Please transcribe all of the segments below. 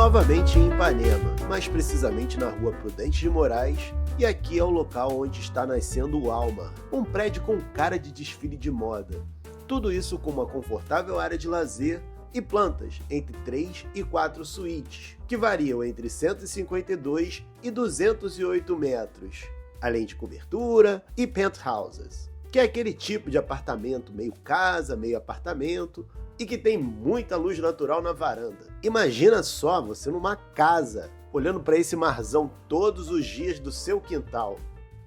novamente em Ipanema, mais precisamente na rua Prudente de Moraes, e aqui é o local onde está nascendo o Walmart, um prédio com cara de desfile de moda. Tudo isso com uma confortável área de lazer e plantas entre 3 e 4 suítes, que variam entre 152 e 208 metros, além de cobertura e penthouses, que é aquele tipo de apartamento meio casa, meio apartamento, e que tem muita luz natural na varanda. Imagina só você numa casa, olhando para esse marzão todos os dias do seu quintal.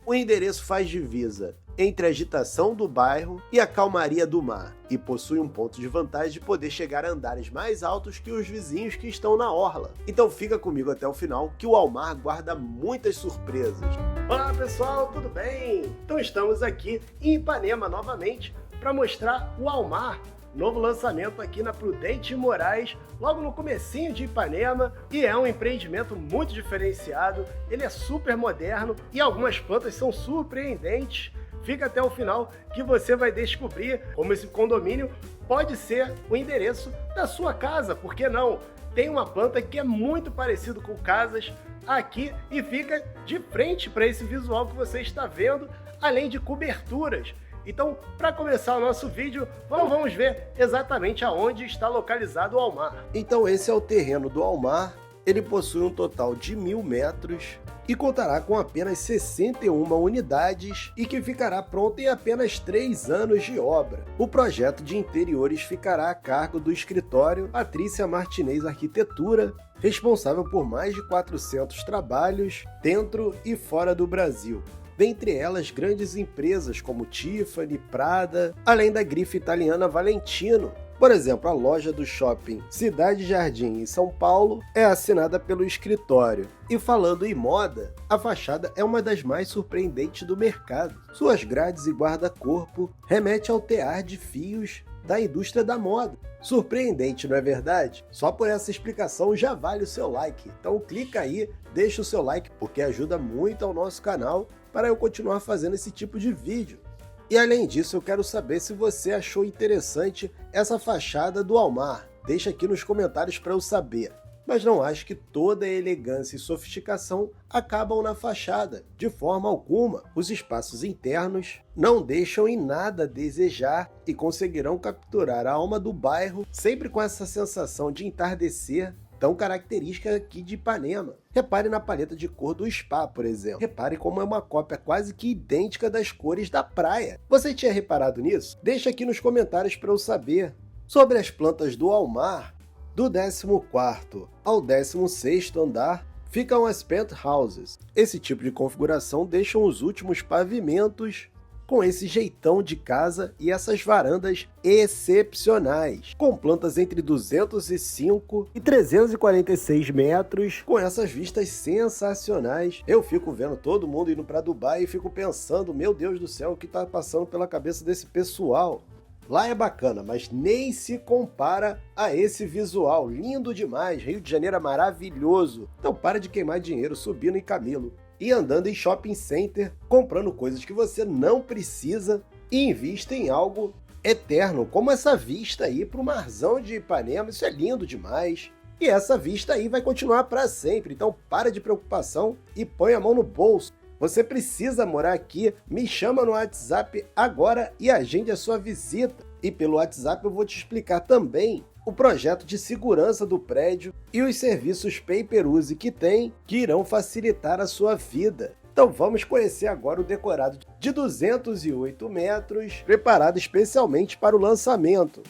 O endereço faz divisa entre a agitação do bairro e a calmaria do mar, e possui um ponto de vantagem de poder chegar a andares mais altos que os vizinhos que estão na orla. Então fica comigo até o final, que o Walmart guarda muitas surpresas. Olá pessoal, tudo bem? Então estamos aqui em Ipanema novamente para mostrar o Walmart. Novo lançamento aqui na Prudente de Moraes, logo no comecinho de Ipanema, e é um empreendimento muito diferenciado, ele é super moderno e algumas plantas são surpreendentes. Fica até o final que você vai descobrir como esse condomínio pode ser o endereço da sua casa, por que não? Tem uma planta que é muito parecido com casas aqui e fica de frente para esse visual que você está vendo, além de coberturas. Então, para começar o nosso vídeo, vamos ver exatamente aonde está localizado o Walmart. Então esse é o terreno do Walmart, ele possui um total de 1.000 metros e contará com apenas 61 unidades e que ficará pronto em apenas 3 anos de obra. O projeto de interiores ficará a cargo do escritório Patrícia Martinez Arquitetura, responsável por mais de 400 trabalhos dentro e fora do Brasil. Dentre elas, grandes empresas como Tiffany, Prada, além da grife italiana Valentino. Por exemplo, a loja do shopping Cidade Jardim, em São Paulo, é assinada pelo escritório. E falando em moda, a fachada é uma das mais surpreendentes do mercado. Suas grades e guarda-corpo remetem ao tear de fios da indústria da moda. Surpreendente, não é verdade? Só por essa explicação já vale o seu like. Então clica aí, deixa o seu like, porque ajuda muito ao nosso canal para eu continuar fazendo esse tipo de vídeo. E além disso, eu quero saber se você achou interessante essa fachada do Walmart. Deixa aqui nos comentários para eu saber. Mas não acho que toda a elegância e sofisticação acabam na fachada. De forma alguma, os espaços internos não deixam em nada a desejar e conseguirão capturar a alma do bairro, sempre com essa sensação de entardecer tão característica aqui de Ipanema. Repare na paleta de cor do spa, por exemplo. Repare como é uma cópia quase que idêntica das cores da praia. Você tinha reparado nisso? Deixa aqui nos comentários para eu saber. Sobre as plantas do Walmart, do 14º ao 16º andar, ficam as penthouses. Esse tipo de configuração deixa os últimos pavimentos com esse jeitão de casa e essas varandas excepcionais, com plantas entre 205 e 346 metros, com essas vistas sensacionais. Eu fico vendo todo mundo indo para Dubai e fico pensando, meu Deus do céu, o que está passando pela cabeça desse pessoal. Lá é bacana, mas nem se compara a esse visual, lindo demais, Rio de Janeiro é maravilhoso. Então para de queimar dinheiro subindo em camelo e andando em shopping center, comprando coisas que você não precisa e invista em algo eterno, como essa vista aí para o marzão de Ipanema. Isso é lindo demais. E essa vista aí vai continuar para sempre, então para de preocupação e põe a mão no bolso. Você precisa morar aqui, me chama no WhatsApp agora e agende a sua visita. E pelo WhatsApp eu vou te explicar também o projeto de segurança do prédio e os serviços pay-per-use que tem, que irão facilitar a sua vida. Então vamos conhecer agora o decorado de 208 metros, preparado especialmente para o lançamento.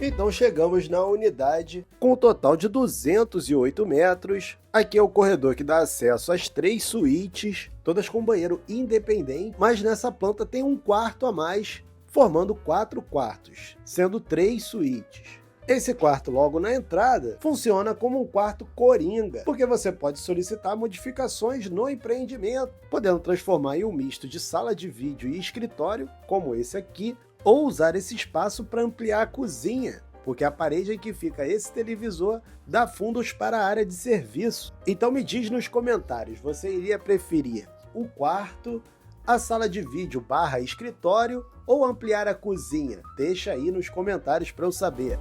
Então chegamos na unidade com um total de 208 metros. Aqui é o corredor que dá acesso às 3 suítes, todas com banheiro independente, mas nessa planta tem um quarto a mais, formando 4 quartos, sendo 3 suítes. Esse quarto logo na entrada funciona como um quarto coringa, porque você pode solicitar modificações no empreendimento, podendo transformar em um misto de sala de vídeo e escritório, como esse aqui, ou usar esse espaço para ampliar a cozinha, porque a parede em que fica esse televisor dá fundos para a área de serviço. Então me diz nos comentários, você iria preferir o quarto, a sala de vídeo / escritório ou ampliar a cozinha? Deixa aí nos comentários para eu saber.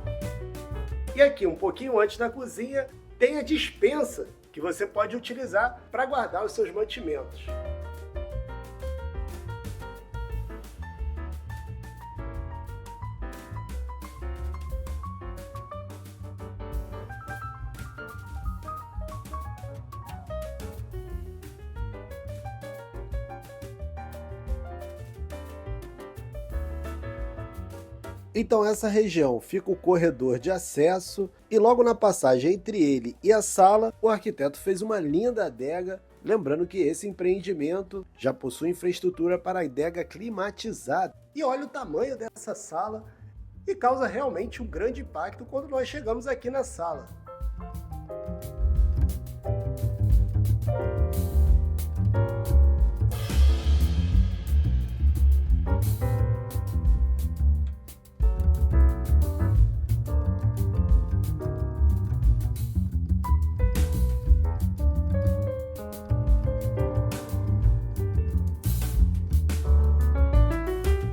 E aqui, um pouquinho antes da cozinha, tem a despensa que você pode utilizar para guardar os seus mantimentos. Então essa região fica o corredor de acesso e logo na passagem entre ele e a sala, o arquiteto fez uma linda adega, lembrando que esse empreendimento já possui infraestrutura para a adega climatizada. E olha o tamanho dessa sala e causa realmente um grande impacto quando nós chegamos aqui na sala.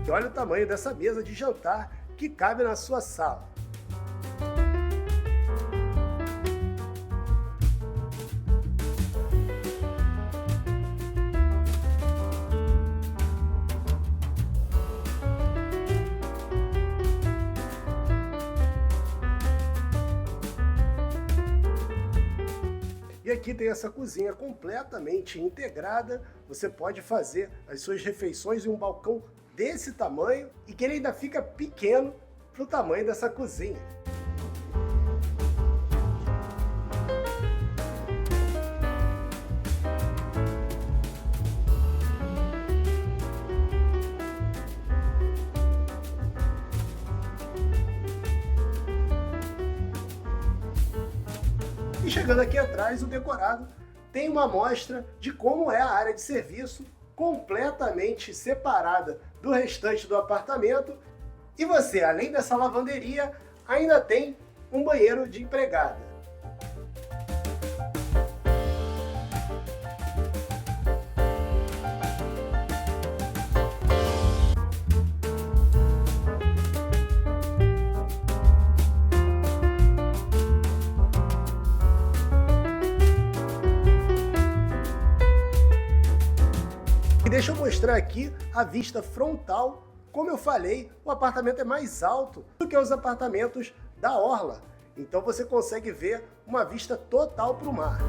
E olha o tamanho dessa mesa de jantar que cabe na sua sala. E aqui tem essa cozinha completamente integrada, você pode fazer as suas refeições em um balcão desse tamanho e que ele ainda fica pequeno para o tamanho dessa cozinha. E chegando aqui atrás, o decorado tem uma amostra de como é a área de serviço, completamente separada do restante do apartamento, e você, além dessa lavanderia, ainda tem um banheiro de empregada. E deixa eu mostrar aqui a vista frontal. Como eu falei, o apartamento é mais alto do que os apartamentos da orla. Então você consegue ver uma vista total para o mar.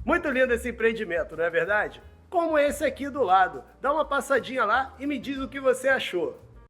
Muito lindo esse empreendimento, não é verdade? Como esse aqui do lado. Dá uma passadinha lá e me diz o que você achou.